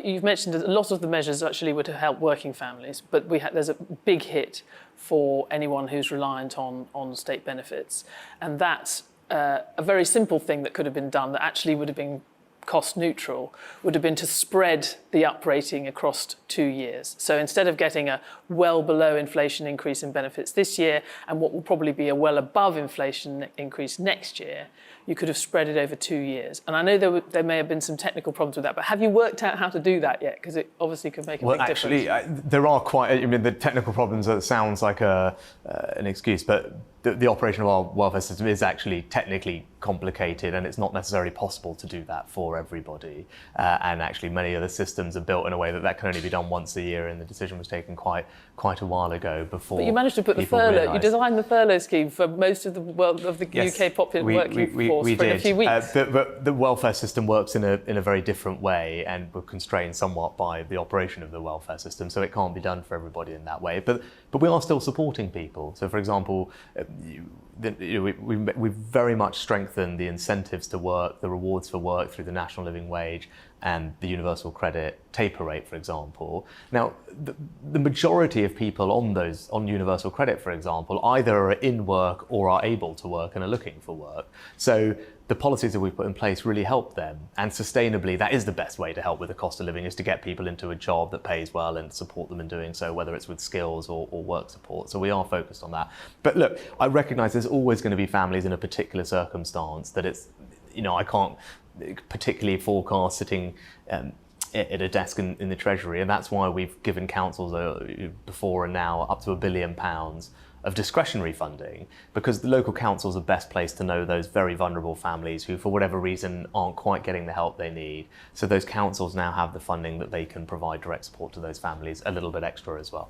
You've mentioned that a lot of the measures actually were to help working families, but there's a big hit for anyone who's reliant on state benefits. And that's a very simple thing that could have been done that actually would have been cost neutral, would have been to spread the uprating across 2 years. So instead of getting a well below inflation increase in benefits this year and what will probably be a well above inflation increase next year, you could have spread it over 2 years. And I know there may have been some technical problems with that, but have you worked out how to do that yet? Because it obviously could make a big difference. Well, actually, there are the technical problems, that sounds like an excuse, but the operation of our welfare system is actually technically complicated, and it's not necessarily possible to do that for everybody. And actually, many of the systems are built in a way that can only be done once a year, and the decision was taken quite a while ago. Before, but you managed to put the furlough. You designed the furlough scheme for most of the UK population working force for a few weeks. But the welfare system works in a very different way, and we're constrained somewhat by the operation of the welfare system, so it can't be done for everybody in that way. But we are still supporting people. So, for example, we very much strengthened the incentives to work, the rewards for work through the national living wage and the universal credit taper rate, for example. Now, the majority of people on universal credit, for example, either are in work or are able to work and are looking for work. So the policies that we put in place really help them, and sustainably, that is the best way to help with the cost of living, is to get people into a job that pays well and support them in doing so, whether it's with skills or work support. So we are focused on that. But look, I recognise there's always going to be families in a particular circumstance that it's, I can't particularly forecast sitting at a desk in the Treasury, and that's why we've given councils before and now up to £1 billion of discretionary funding, because the local councils are best placed to know those very vulnerable families who, for whatever reason, aren't quite getting the help they need. So those councils now have the funding that they can provide direct support to those families, a little bit extra as well.